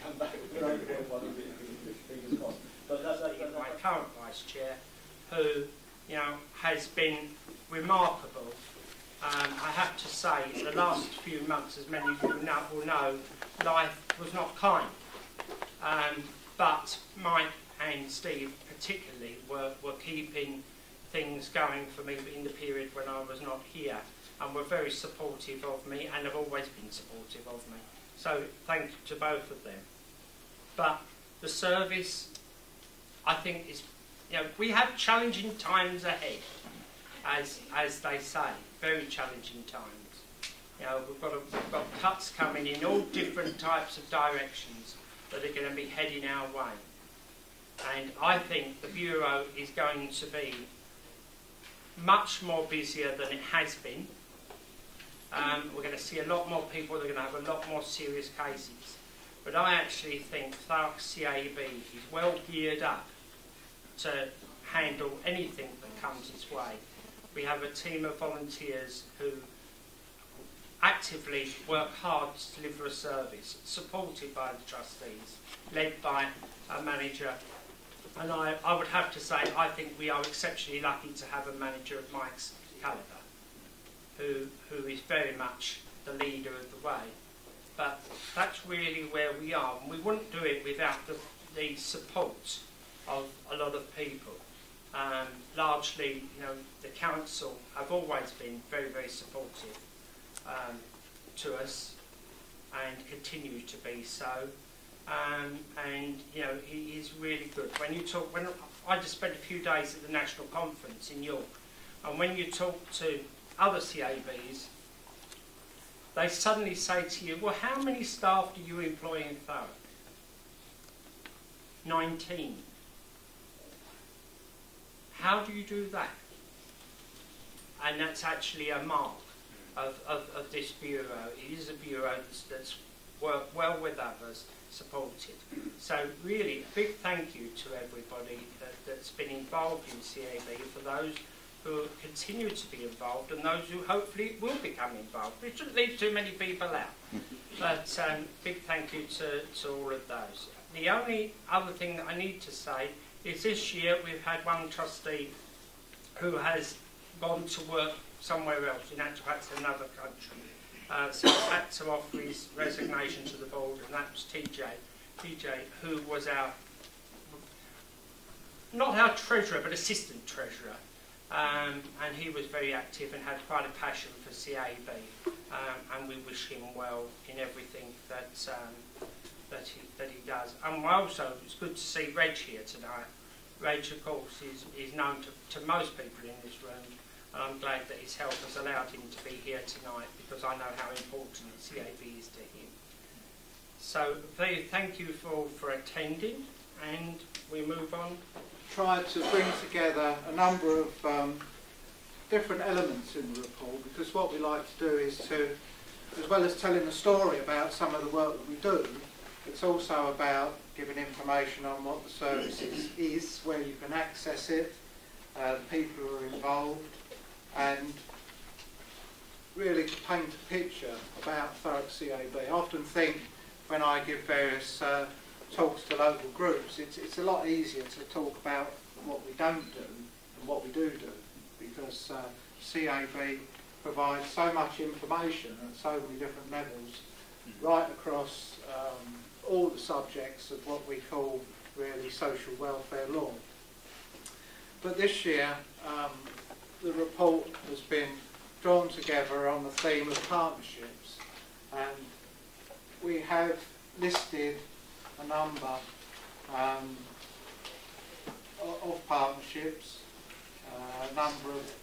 come back with an overhead one, fingers crossed. But that's my current vice chair, who, you know, has been remarkable. I have to say, the last few months, as many of you will know, life was not kind. But Mike and Steve particularly were keeping things going for me in the period when I was not here, and were very supportive of me and have always been supportive of me. So thank you to both of them. But the service, I think, is, you know, we have challenging times ahead, as they say, very challenging times. You know, we've got cuts coming in all different types of directions that are going to be heading our way. And I think the Bureau is going to be much more busier than it has been. We're going to see a lot more people, they're going to have a lot more serious cases. But I actually think Thurrock CAB is well geared up to handle anything that comes its way. We have a team of volunteers who actively work hard to deliver a service, supported by the trustees, led by a manager. And I would have to say, I think we are exceptionally lucky to have a manager of Mike's calibre, who is very much the leader of the way. But that's really where we are, and we wouldn't do it without the support of a lot of people. Largely, you know, the council have always been very, very supportive to us, and continue to be so. And you know, he is really good. When I just spent a few days at the national conference in York, and when you talk to other CABs, they suddenly say to you, well, how many staff do you employ in Thurrock? 19. How do you do that? And that's actually a mark of this Bureau. It is a Bureau that's worked well with others, supported. So really, a big thank you to everybody that's been involved in CAB, for those who continue to be involved and those who hopefully will become involved. We shouldn't leave too many people out. But big thank you to all of those. The only other thing that I need to say is this year we've had one trustee who has gone to work somewhere else, in actual fact another country. So he had to offer his resignation to the board, and that was TJ, who was not our treasurer, but assistant treasurer. And he was very active and had quite a passion for CAB, and we wish him well in everything that he does. And also, it's good to see Reg here tonight. Reg, of course, is known to most people in this room, and I'm glad that his health has allowed him to be here tonight, because I know how important CAB is to him. So, thank you for attending, and we move on. Tried to bring together a number of different elements in the report, because what we like to do is to, as well as telling a story about some of the work that we do, it's also about giving information on what the service is, where you can access it, the people who are involved, and really to paint a picture about Thurrock CAB. I often think when I give various talks to local groups, it's a lot easier to talk about what we don't do than what we do, because CAB provides so much information at so many different levels, right across all the subjects of what we call really social welfare law. But this year the report has been drawn together on the theme of partnerships, and we have listed a number of partnerships, a number of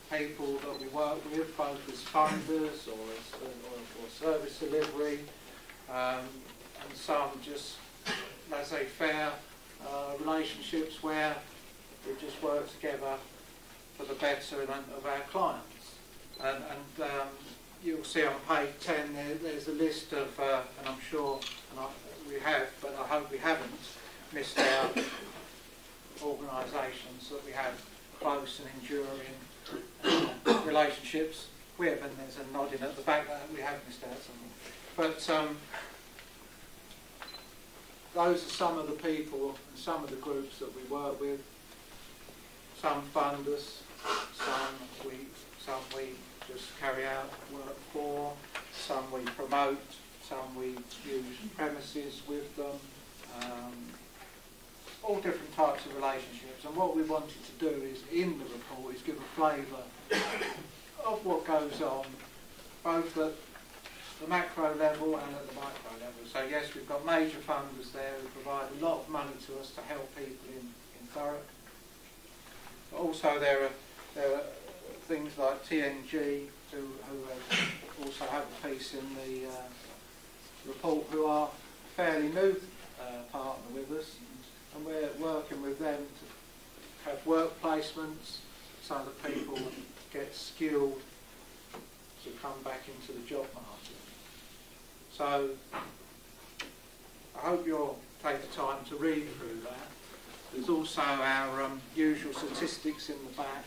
people that we work with, both as funders or service delivery, and some just laissez-faire relationships where we just work together for the betterment of our clients. And you'll see on page 10 there's a list of, and I'm sure we have, but I hope we haven't missed out, organisations that we have close and enduring relationships with, and there's a nodding at the back that we have missed out something. But those are some of the people and some of the groups that we work with. Some fund us, some we just carry out work for, some we promote, some we use premises with them, all different types of relationships. And what we wanted to do is, in the report, is give a flavour of what goes on, both at the macro level and at the micro level. So yes, we've got major funders there who provide a lot of money to us to help people in Thurrock. But also there are things like TNG who also have a piece in the report, who are a fairly new partner with us, and we're working with them to have work placements so that people get skilled to come back into the job market. So I hope you'll take the time to read through that. There's also our usual statistics in the back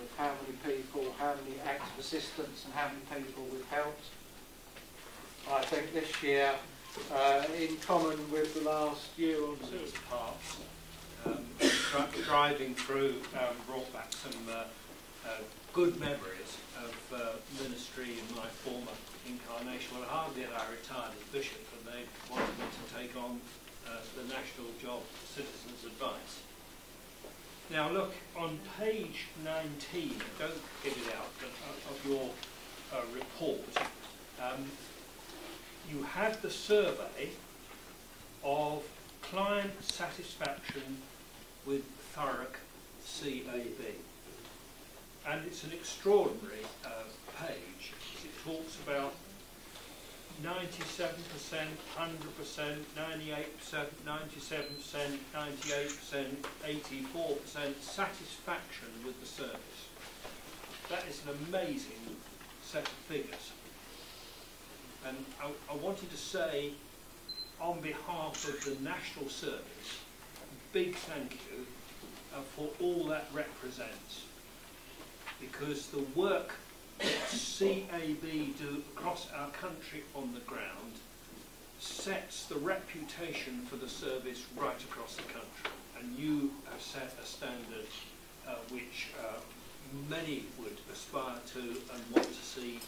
of how many people, how many active assistants and how many people we've helped. I think this year, in common with the last year or two, driving through brought back some good memories of ministry in my former incarnation. Well, hardly had I retired as bishop, and they wanted me to take on the national job, Citizens' Advice. Now look, on page 19, don't get it out, but of your report, you have the survey of client satisfaction with Thurrock CAB. And it's an extraordinary page. It talks about 97%, 100%, 98%, 97%, 98%, 84% satisfaction with the service. That is an amazing set of figures. And I wanted to say, on behalf of the National Service, big thank you for all that represents. Because the work that CAB do across our country on the ground sets the reputation for the service right across the country. And you have set a standard which many would aspire to and want to see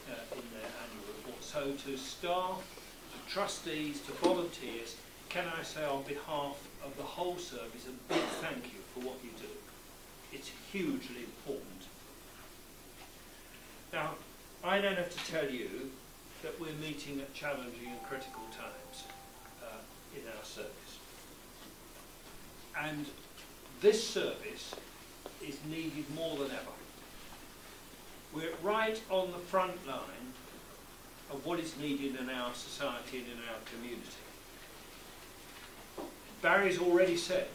in their annual report. So to staff, to trustees, to volunteers, can I say on behalf of the whole service a big thank you for what you do. It's hugely important. Now, I don't have to tell you that we're meeting at challenging and critical times in our service. And this service is needed more than ever. We're right on the front line of what is needed in our society and in our community. Barry's already said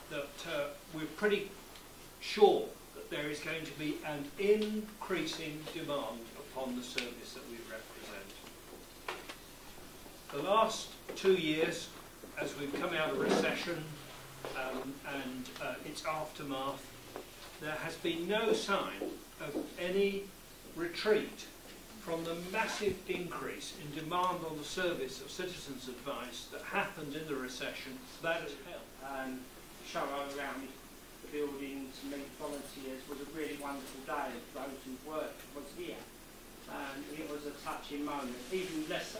that we're pretty sure that there is going to be an increasing demand upon the service that we represent. The last 2 years, as we've come out of recession and its aftermath, there has been no sign of any retreat from the massive increase in demand on the service of Citizens' Advice that happened in the recession. That has helped. Show around the building to meet volunteers was a really wonderful day. Those who worked was here. And it was a touching moment. Even less